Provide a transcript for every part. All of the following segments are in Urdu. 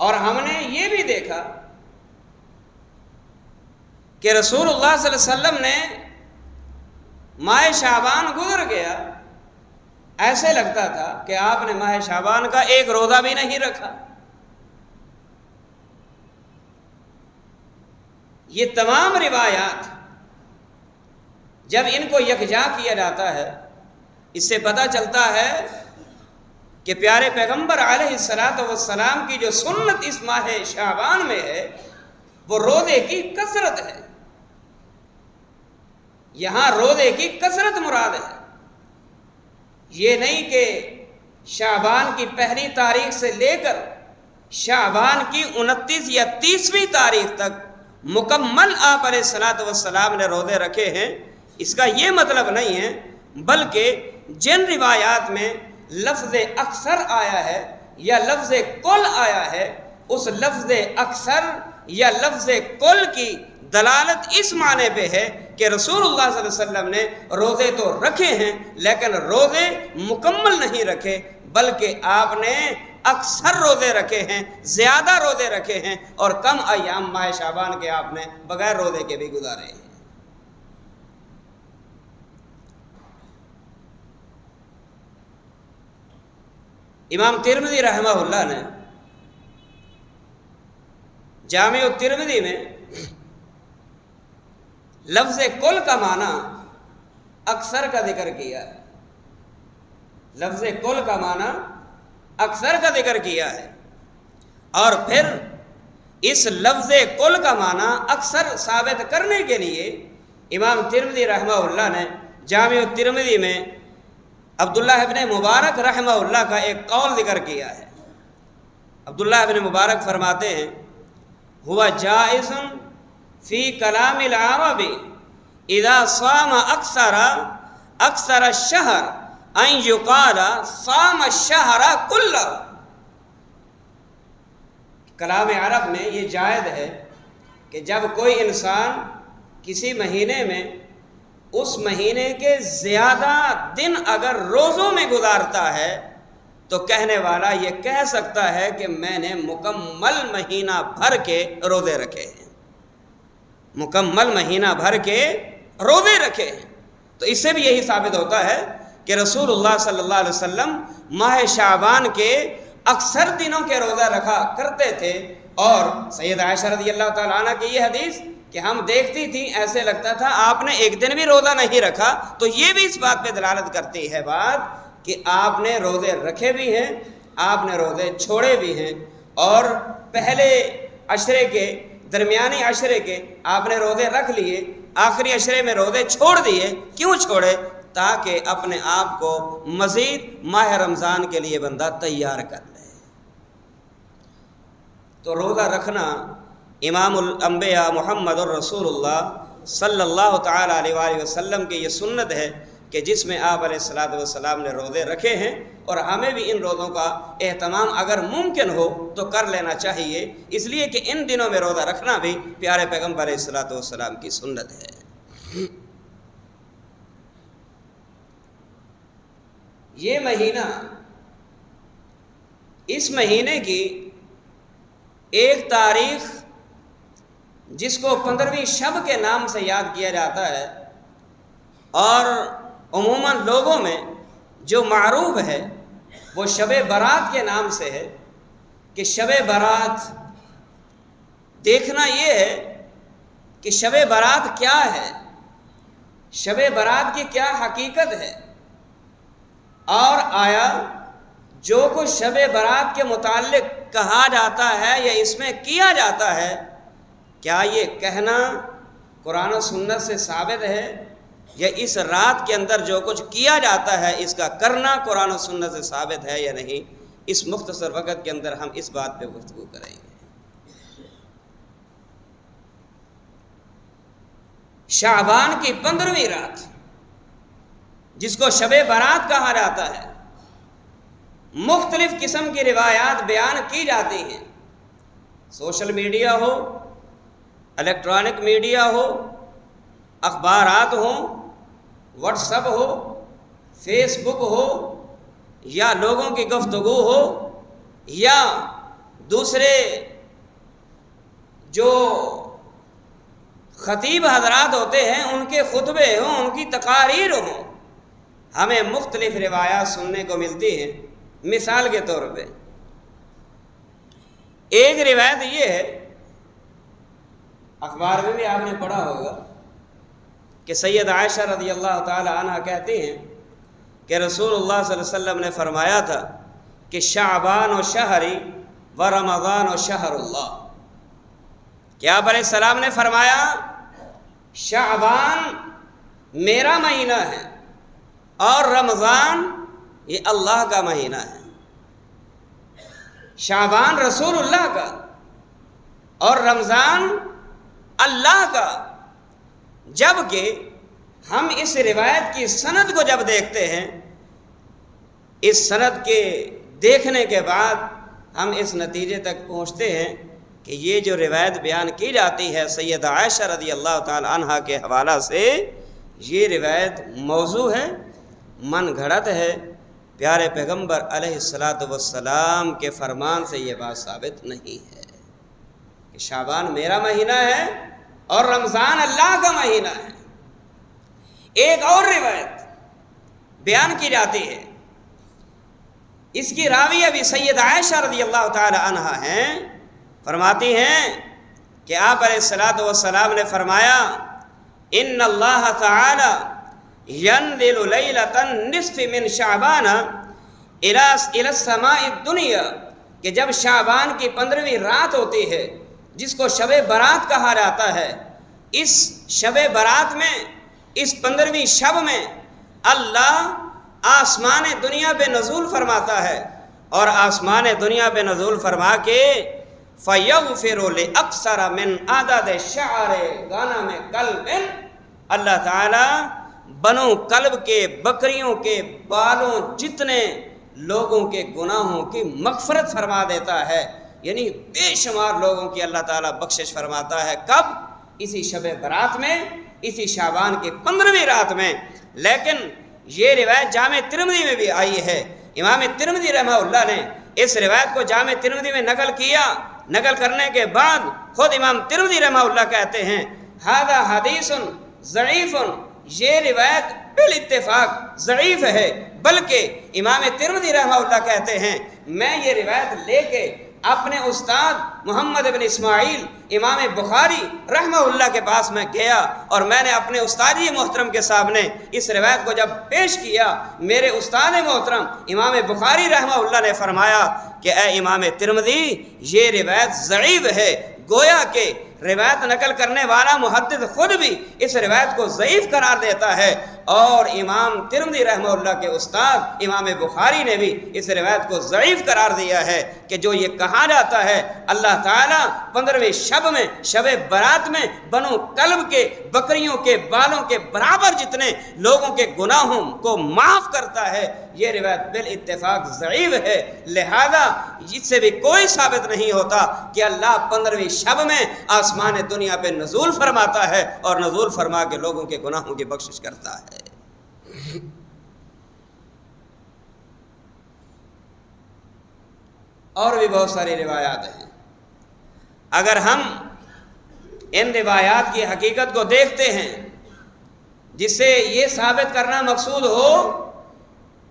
اور ہم نے یہ بھی دیکھا کہ رسول اللہ صلی اللہ علیہ وسلم نے ماہ شعبان گزر گیا، ایسے لگتا تھا کہ آپ نے ماہ شعبان کا ایک روزہ بھی نہیں رکھا۔ یہ تمام روایات جب ان کو یکجا کیا جاتا ہے، اس سے پتہ چلتا ہے کہ پیارے پیغمبر علیہ الصلوۃ والسلام کی جو سنت اس ماہ شعبان میں ہے وہ روزے کی کثرت ہے۔ یہاں روزے کی کثرت مراد ہے، یہ نہیں کہ شعبان کی پہلی تاریخ سے لے کر شعبان کی 29 یا 30ویں تاریخ تک مکمل آپ علیہ الصلوۃ والسلام نے روزے رکھے ہیں، اس کا یہ مطلب نہیں ہے، بلکہ جن روایات میں لفظ اکثر آیا ہے یا لفظ کل آیا ہے، اس لفظ اکثر یا لفظ کل کی دلالت اس معنی پہ ہے کہ رسول اللہ صلی اللہ علیہ وسلم نے روزے تو رکھے ہیں لیکن روزے مکمل نہیں رکھے، بلکہ آپ نے اکثر روزے رکھے ہیں، زیادہ روزے رکھے ہیں، اور کم ایام ماہ شعبان کے آپ نے بغیر روزے کے بھی گزارے ہیں۔ امام ترمذی رحمہ اللہ نے جامع الترمذی میں لفظ کل کا معنی اکثر کا ذکر کیا ہے، لفظ کل کا معنی اکثر کا ذکر کیا ہے، اور پھر اس لفظ کل کا معنی اکثر ثابت کرنے کے لیے امام ترمذی رحمہ اللہ نے جامع الترمذی میں عبداللہ ابن مبارک رحمہ اللہ کا ایک قول ذکر کیا ہے۔ عبداللہ ابن مبارک فرماتے ہیں ہوا جائز فی کلام العرب اذا صام اکثر الشہر ان یقال صام الشہر کلہ۔ کلام عرب میں یہ جائز ہے کہ جب کوئی انسان کسی مہینے میں اس مہینے کے زیادہ دن اگر روزوں میں گزارتا ہے تو کہنے والا یہ کہہ سکتا ہے کہ میں نے مکمل مہینہ بھر کے روزے رکھے ہیں، مکمل مہینہ بھر کے روزے رکھے ہیں۔ تو اس سے بھی یہی ثابت ہوتا ہے کہ رسول اللہ صلی اللہ علیہ وسلم ماہ شعبان کے اکثر دنوں کے روزہ رکھا کرتے تھے، اور سید عائشہ رضی اللہ تعالیٰ عنہ کی یہ حدیث کہ ہم دیکھتی تھیں ایسے لگتا تھا آپ نے ایک دن بھی روزہ نہیں رکھا، تو یہ بھی اس بات پہ دلالت کرتی ہے بات کہ آپ نے روزے رکھے بھی ہیں، آپ نے روزے چھوڑے بھی ہیں، اور پہلے عشرے کے درمیانی عشرے کے آپ نے روزے رکھ لیے، آخری عشرے میں روزے چھوڑ دیے۔ کیوں چھوڑے؟ تاکہ اپنے آپ کو مزید ماہ رمضان کے لیے بندہ تیار کر لے۔ تو روزہ رکھنا امام الانبیاء محمد الرسول اللہ صلی اللہ تعالیٰ علیہ وآلہ وسلم کی یہ سنت ہے کہ جس میں آپ علیہ الصلوۃ والسلام نے روزے رکھے ہیں، اور ہمیں بھی ان روزوں کا اہتمام اگر ممکن ہو تو کر لینا چاہیے، اس لیے کہ ان دنوں میں روزہ رکھنا بھی پیارے پیغمبر علیہ الصلوۃ والسلام کی سنت ہے۔ یہ مہینہ، اس مہینے کی ایک تاریخ جس کو 15ویں شب کے نام سے یاد کیا جاتا ہے، اور عموماً لوگوں میں جو معروف ہے وہ شب برات کے نام سے ہے کہ شب برات دیکھنا یہ ہے کہ شب برات کیا ہے، شب برات کی کیا حقیقت ہے، اور آیا جو کچھ شب برات کے متعلق کہا جاتا ہے یا اس میں کیا جاتا ہے، کیا یہ کہنا قرآن و سنت سے ثابت ہے، یا اس رات کے اندر جو کچھ کیا جاتا ہے اس کا کرنا قرآن و سنت سے ثابت ہے یا نہیں؟ اس مختصر وقت کے اندر ہم اس بات پہ گفتگو کریں گے۔ شعبان کی 15ویں رات جس کو شب برات کہا جاتا ہے، مختلف قسم کی روایات بیان کی جاتی ہیں، سوشل میڈیا ہو، الیکٹرانک میڈیا ہو، اخبارات ہوں، واٹس ایپ ہو، فیس بک ہو، یا لوگوں کی گفتگو ہو، یا دوسرے جو خطیب حضرات ہوتے ہیں ان کے خطبے ہوں، ان کی تقاریر ہوں، ہمیں مختلف روایات سننے کو ملتی ہیں۔ مثال کے طور پہ ایک روایت یہ ہے، اخبار میں بھی آپ نے پڑھا ہوگا، کہ سید عائشہ رضی اللہ تعالی عنہ کہتی ہیں کہ رسول اللہ صلی اللہ علیہ وسلم نے فرمایا تھا کہ شعبان و شہری و رمضان و شہر اللہ، کہ آپ علیہ السلام نے فرمایا شعبان میرا مہینہ ہے اور رمضان یہ اللہ کا مہینہ ہے۔ شعبان رسول اللہ کا اور رمضان اللہ کا، جبکہ ہم اس روایت کی سند کو جب دیکھتے ہیں، اس سند کے دیکھنے کے بعد ہم اس نتیجے تک پہنچتے ہیں کہ یہ جو روایت بیان کی جاتی ہے سیدہ عائشہ رضی اللہ تعالی عنہا کے حوالہ سے، یہ روایت موضوع ہے، من گھڑت ہے۔ پیارے پیغمبر علیہ السلام کے فرمان سے یہ بات ثابت نہیں ہے کہ شعبان میرا مہینہ ہے اور رمضان اللہ کا مہینہ ہے۔ ایک اور روایت بیان کی جاتی ہے، اس کی راویہ بھی سید عائشہ رضی اللہ تعالی عنہا ہیں، فرماتی ہیں کہ آپ علیہ السلام نے فرمایا ان اللہ تعالی ينزل ليلة النصف من شعبان الى السماء الدنيا، کہ جب شعبان کی 15ویں رات ہوتی ہے جس کو شب برات کہا جاتا ہے، اس شب برات میں، اس 15ویں شب میں اللہ آسمان دنیا پہ نزول فرماتا ہے، اور آسمان دنیا پہ نزول فرما کے فَيَغْفِرُ لِأَكْثَرَ مِنْ عَدَدِ شَعْرِ غَنَمِ قَلْبٍ، اللہ تعالیٰ بنو قلب کے بکریوں کے بالوں جتنے لوگوں کے گناہوں کی مغفرت فرما دیتا ہے، یعنی بے شمار لوگوں کی اللہ تعالیٰ بخشش فرماتا ہے۔ کب؟ اسی شب برات میں، اسی شعبان کی 15ویں رات میں۔ لیکن یہ روایت جامع ترمذی میں بھی آئی ہے، امام ترمذی رحمہ اللہ نے اس روایت کو جامع ترمذی میں نقل کیا، نقل کرنے کے بعد خود امام ترمذی رحمہ اللہ کہتے ہیں ھذا حدیث ضعیف، یہ روایت بالاتفاق ضعیف ہے، بلکہ امام ترمذی رحمہ اللہ کہتے ہیں میں یہ روایت لے کے اپنے استاد محمد بن اسماعیل امام بخاری رحمہ اللہ کے پاس میں گیا، اور میں نے اپنے استادی محترم کے سامنے اس روایت کو جب پیش کیا، میرے استاد محترم امام بخاری رحمہ اللہ نے فرمایا کہ اے امام ترمذی یہ روایت ضعیف ہے، گویا کہ روایت نقل کرنے والا محدث خود بھی اس روایت کو ضعیف قرار دیتا ہے، اور امام ترمذی رحمہ اللہ کے استاد امام بخاری نے بھی اس روایت کو ضعیف قرار دیا ہے کہ جو یہ کہا جاتا ہے اللہ تعالیٰ 15ویں شب میں، شب برات میں بنو قلب کے بکریوں کے بالوں کے برابر جتنے لوگوں کے گناہوں کو معاف کرتا ہے، یہ روایت بالاتفاق ضعیف ہے۔ لہذا اس سے بھی کوئی ثابت نہیں ہوتا کہ اللہ 15ویں شب میں آسمان دنیا پہ نزول فرماتا ہے اور نزول فرما کے لوگوں کے گناہوں کی بخشش کرتا ہے۔ اور بھی بہت ساری روایات ہیں، اگر ہم ان روایات کی حقیقت کو دیکھتے ہیں جس سے یہ ثابت کرنا مقصود ہو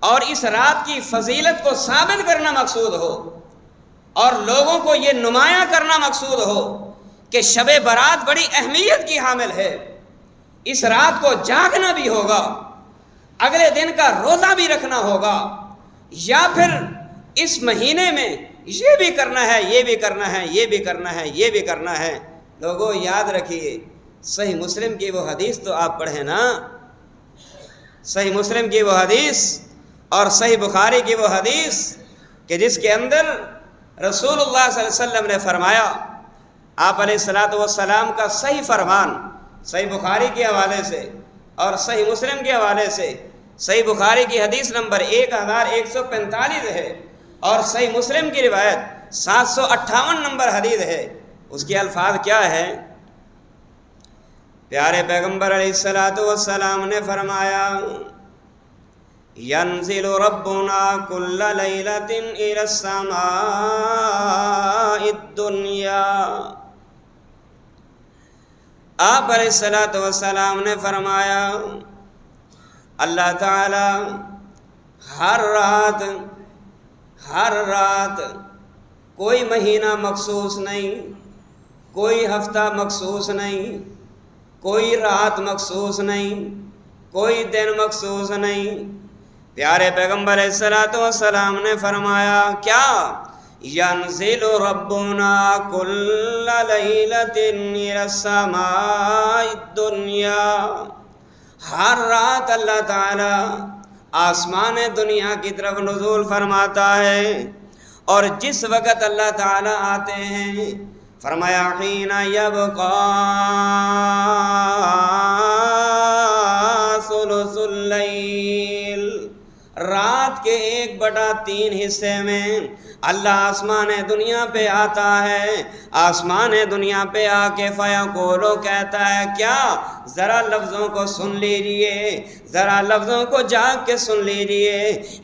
اور اس رات کی فضیلت کو ثابت کرنا مقصود ہو اور لوگوں کو یہ نمایاں کرنا مقصود ہو کہ شب برات بڑی اہمیت کی حامل ہے، اس رات کو جاگنا بھی ہوگا، اگلے دن کا روزہ بھی رکھنا ہوگا، یا پھر اس مہینے میں یہ بھی کرنا ہے، یہ بھی کرنا ہے، یہ بھی کرنا ہے، یہ بھی کرنا ہے۔ لوگوں یاد رکھیے صحیح مسلم کی وہ حدیث تو آپ پڑھیں نا، صحیح مسلم کی وہ حدیث اور صحیح بخاری کی وہ حدیث کہ جس کے اندر رسول اللہ صلی اللہ علیہ وسلم نے فرمایا، آپ علیہ السلام کا صحیح فرمان صحیح بخاری کے حوالے سے اور صحیح مسلم کے حوالے سے، صحیح بخاری کی حدیث نمبر 1145 ہے اور صحیح مسلم کی روایت 758 نمبر حدیث ہے۔ اس کے الفاظ کیا ہے؟ پیارے پیغمبر علیہ السلام نے فرمایا ينزل ربنا كل ليلة إلى السماء الدنيا۔ آپ علیہ الصلوۃ والسلام نے فرمایا اللہ تعالی ہر رات کوئی مہینہ مخصوص نہیں، کوئی ہفتہ مخصوص نہیں، کوئی رات مخصوص نہیں، کوئی دن مخصوص نہیں، پیارے پیغمبر علیہ الصلوۃ والسلام نے فرمایا کیا؟ ینزل ربنا کل لیلۃ الی السماء الدنیا، ہر رات اللہ تعالی آسمان دنیا کی طرف نزول فرماتا ہے، اور جس وقت اللہ تعالی آتے ہیں فرمایا حین یبقی ثلث اللیل، رات کے 1/3 حصے میں اللہ آسمان دنیا پہ آتا ہے، آسمان دنیا پہ آ کے فیقولو کہتا ہے کیا؟ ذرا لفظوں کو سن لیجئے، ذرا لفظوں کو جاگ کے سن لیجئے۔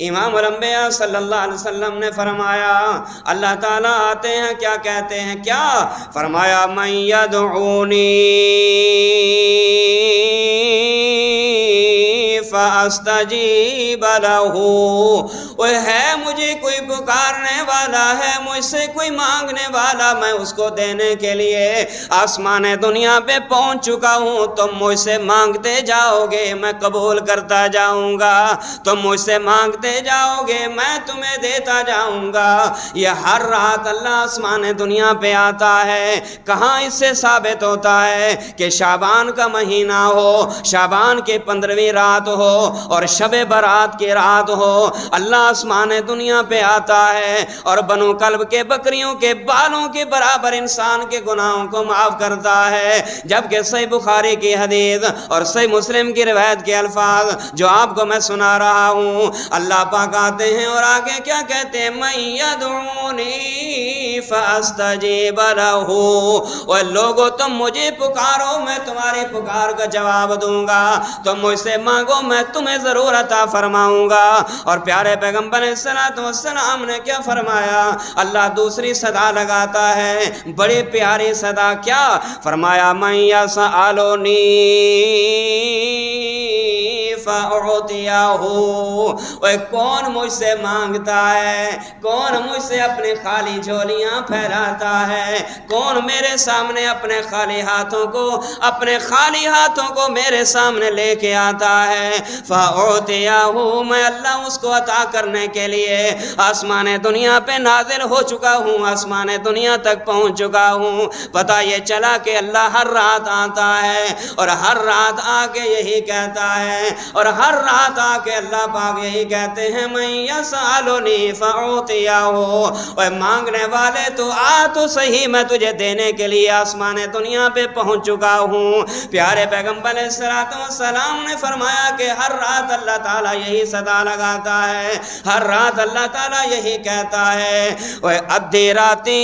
امام الانبیاء صلی اللہ علیہ وسلم نے فرمایا اللہ تعالیٰ آتے ہیں کیا کہتے ہیں؟ کیا فرمایا؟ من یدعونی فاستجیب لہ، وہ ہے مجھے کوئی پکارنے والا ہے، مجھ سے کوئی مانگنے والا، میں اس کو دینے کے لیے آسمان دنیا پہ پہنچ چکا ہوں، تم مجھ سے مانگتے جاؤ گے میں قبول کرتا جاؤں گا، تم مجھ سے مانگتے جاؤ گے میں تمہیں دیتا جاؤں گا۔ یہ ہر رات اللہ آسمان دنیا پہ آتا ہے۔ کہاں اس سے ثابت ہوتا ہے کہ شعبان کا مہینہ ہو، شعبان کے 15ویں رات ہو اور شب برات کی رات ہو، اللہ آسمان دنیا پہ آتا ہے اور بنو کلب کے بکریوں کے بالوں کے برابر انسان کے گناہوں کو معاف کرتا ہے۔ جبکہ صحیح بخاری کی حدیث اور صحیح مسلم کی روایت کے الفاظ جو آپ کو میں سنا رہا ہوں، اللہ پاک آتے ہیں اور آگے کیا کہتے ہیں؟ من یدعونی فاستجیب لہ، اور لوگو تم مجھے پکارو میں تمہاری پکار کا جواب دوں گا، تم مجھ سے مانگو میں تمہیں ضرور عطا فرماؤں گا۔ اور پیارے پیغمبر علیہ الصلوۃ والسلام نے کیا فرمایا؟ اللہ دوسری صدا لگاتا ہے، بڑی پیاری صدا، کیا فرمایا؟ من یسألنی فأعطیہ، کون مجھ سے مانگتا ہے، کون مجھ سے اپنے خالی جھولیاں پھیلاتا ہے، کون میرے سامنے اپنے خالی ہاتھوں کو میرے سامنے لے کے آتا ہے، فأعطیہ، میں اللہ اس کو عطا کرنے کے لیے آسمان دنیا پہ نازل ہو چکا ہوں، آسمان دنیا تک پہنچ چکا ہوں۔ پتہ یہ چلا کہ اللہ ہر رات آتا ہے اور ہر رات آ کے یہی کہتا ہے، اور ہر رات آ کے اللہ پاک یہی کہتے ہیں من یسألنی فأعطیہ، اور مانگنے والے تو آ تو صحیح، میں تجھے دینے کے لیے آسمان دنیا پہ پہنچ چکا ہوں۔ پیارے پیغمبر علیہ الصلوۃ والسلام نے فرمایا کہ ہر رات اللہ تعالیٰ یہی صدا لگاتا ہے، ہر رات اللہ تعالیٰ یہی کہتا ہے، وہ ادھی راتی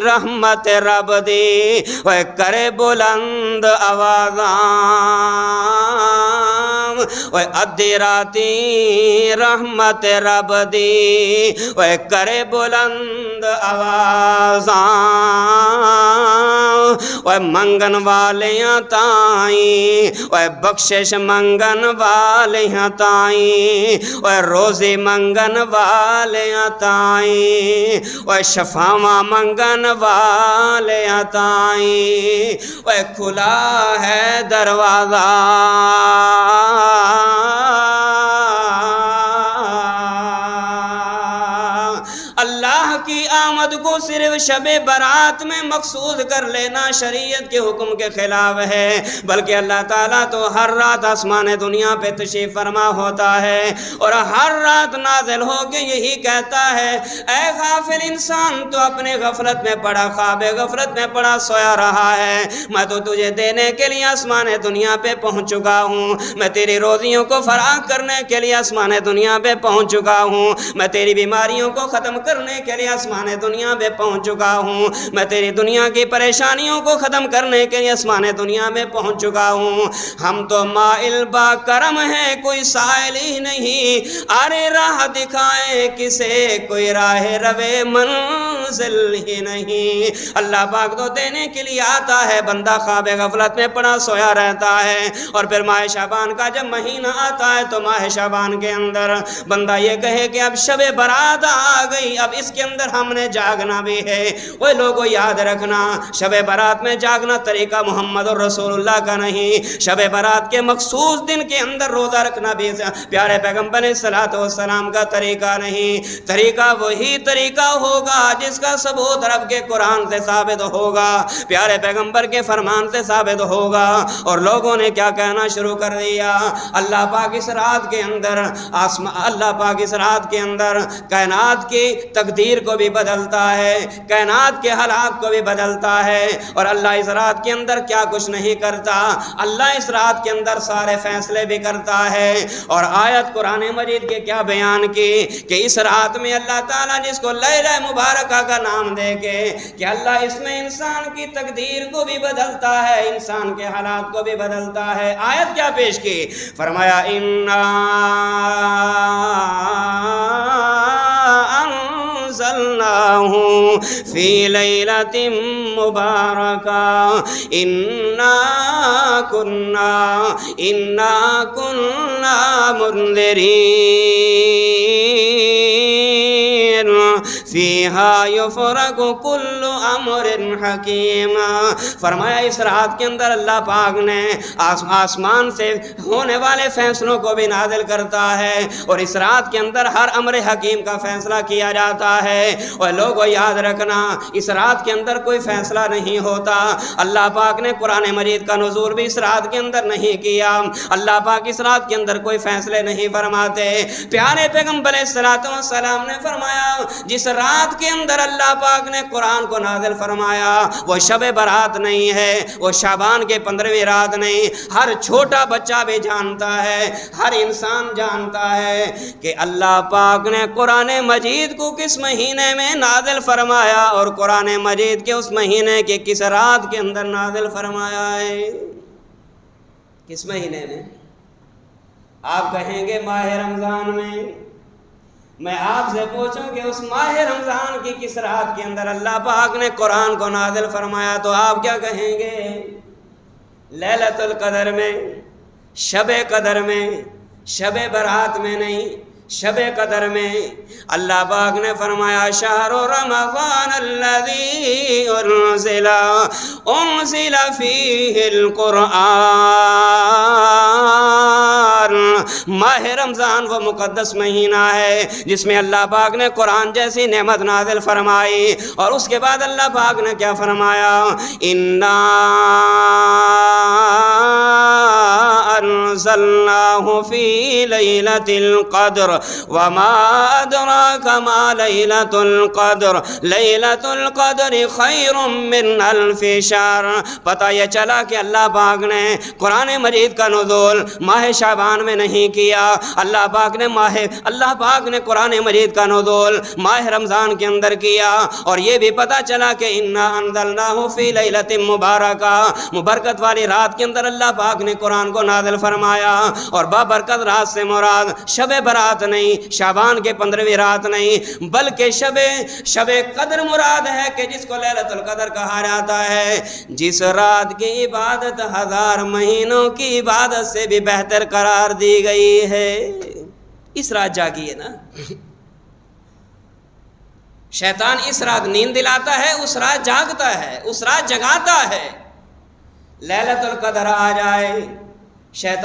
رحمت رب دی، وہ کرے بلند آوازاں، وہ ادھی راتی رحمت رب دی، وہ کرے بلند آوازاں، وہ منگن والیاں تائیں، وہ بخشش منگن والیاں تائیں، وہ روزی منگن والیاں تائیں، وہ شفاواں منگن والیاں تائیں، وہ کھلا ہے دروازہ اللہ کی آمد کو صرف شب برات میں مقصود کر لینا شریعت کے حکم کے خلاف ہے، بلکہ اللہ تعالیٰ تو ہر رات آسمان دنیا پہ تشریف فرما ہوتا ہے اور ہر رات نازل ہو کے یہی کہتا ہے اے غافل انسان، تو اپنے غفلت میں پڑا، خواب غفلت میں پڑا سویا رہا ہے، میں تو تجھے دینے کے لیے آسمان دنیا پہ پہنچ چکا ہوں، میں تیری روزیوں کو فراہم کرنے کے لیے آسمان دنیا پہ پہنچ چکا ہوں، میں تیری بیماریوں کو ختم کرنے کے لیے آسمان دنیا دنیا میں پہنچ چکا ہوں، میں تیری دنیا کی پریشانیوں کو ختم کرنے کے لیے آسمان دنیا میں پہنچ چکا ہوں۔ ہم تو مائل با کرم ہیں، کوئی سائل ہی نہیں، ارے راہ دکھائے کسے، کوئی راہ روے منزل ہی نہیں۔ اللہ پاک تو دینے کے لیے آتا ہے، بندہ خواب غفلت میں پڑا سویا رہتا ہے، اور پھر ماہ شعبان کا جب مہینہ آتا ہے تو ماہ شعبان کے اندر بندہ یہ کہے کہ اب شب برات آ گئی، اب اس کے اندر ہم نے جاگنا بھی ہے۔ وہ لوگوں یاد رکھنا، شب برات میں جاگنا طریقہ محمد رسول اللہ کا نہیں، شب برات کے مخصوص دن کے اندر روزہ رکھنا بھی پیارے پیغمبر صلوات و سلام کا طریقہ نہیں۔ طریقہ وہی طریقہ ہوگا جس کا ثبوت رب کے قرآن سے ثابت ہوگا، پیارے پیغمبر کے فرمان سے ثابت ہوگا۔ اور لوگوں نے کیا کہنا شروع کر دیا، اللہ پاک اس رات کے اندر اللہ پاک اس رات کے اندر کائنات کی تقدیر کو بھی بدلتا ہے، کائنات کے حالات کو بھی بدلتا ہے، اور اللہ اس رات کے اندر کیا کچھ نہیں کرتا، اللہ اس رات کے اندر سارے فیصلے بھی کرتا ہے۔ اور آیت قرآن مجید کے کیا بیان کی کہ اس رات میں اللہ تعالیٰ جس کو لیلہ مبارکہ کا نام دے کے کہ اللہ اس میں انسان کی تقدیر کو بھی بدلتا ہے، انسان کے حالات کو بھی بدلتا ہے۔ آیت کیا پیش کی، فرمایا اِنَّا انزلناہ فی لیلۃ مبارکہ انا کنا منذرین فیہا یفرق کل امر حکیم۔ فرمایا اس رات کے اندر اللہ پاک نے آسمان سے ہونے والے فیصلوں کو بھی نازل کرتا ہے، اور اس رات کے اندر ہر امر حکیم کا فیصلہ کیا جاتا ہے۔ اور لوگوں یاد رکھنا، اس رات کے اندر کوئی فیصلہ نہیں ہوتا۔ اللہ پاک نے قرآن مجید کا نزول بھی اس رات کے اندر نہیں کیا، اللہ پاک اس رات کے اندر کوئی فیصلے نہیں فرماتے۔ پیارے پیغمبر صلوات و سلام نے فرمایا جس رات کے اندر اللہ پاک نے قرآن کو نازل فرمایا وہ شب برات نہیں ہے، وہ شعبان کے 15ویں رات نہیں۔ ہر چھوٹا بچہ بھی جانتا ہے، ہر انسان جانتا ہے کہ اللہ پاک نے قرآن مجید کو کس مہینے میں نازل فرمایا، اور قرآن مجید کے اس مہینے کے کس رات کے اندر نازل فرمایا ہے۔ کس مہینے میں؟ آپ کہیں گے ماہ رمضان میں۔ میں آپ سے پوچھوں کہ اس ماہ رمضان کی کس رات کے اندر اللہ پاک نے قرآن کو نازل فرمایا، تو آپ کیا کہیں گے؟ لیلۃ القدر میں، شب قدر میں، شب برات میں نہیں، شب قدر میں۔ اللہ پاک نے فرمایا شہر رمضان الذی انزل فیہ القرآن۔ ماہ رمضان وہ مقدس مہینہ ہے جس میں اللہ پاک نے قرآن جیسی نعمت نازل فرمائی، اور اس کے بعد اللہ پاک نے کیا فرمایا، اِنَّا انزلناہ فی لیلۃ القدر وما ادراک ما لیلۃ القدر لیلۃ القدر خیر من الف شہر۔ پتہ یہ چلا کہ اللہ پاک نے قرآن مجید کا نزول ماہ شعبان میں نہیں کیا، اللہ پاک نے قرآن مجید کا نزول ماہ رمضان کے اندر کیا۔ اور یہ بھی پتہ چلا کہ انا انزلناہ فی لیلۃ مبارکہ، مبارکت والی رات کے اندر اللہ پاک نے قرآن کو نازل فرمایا۔ اور بابرکت رات سے مراد شب برات نہیں، شعبان کے 15ویں رات نہیں، بلکہ شب قدر مراد ہے کہ جس کو لیلۃ القدر کہا جاتا ہے، جس رات کی عبادت 1000 مہینوں کی عبادت سے بھی بہتر قرار دی گئی ہے۔ اس رات جاگیے نا، شیطان اس رات نیند دلاتا ہے، اس رات جاگتا ہے، اس رات جگاتا ہے۔ لیلۃ القدر آ جائے، شیطان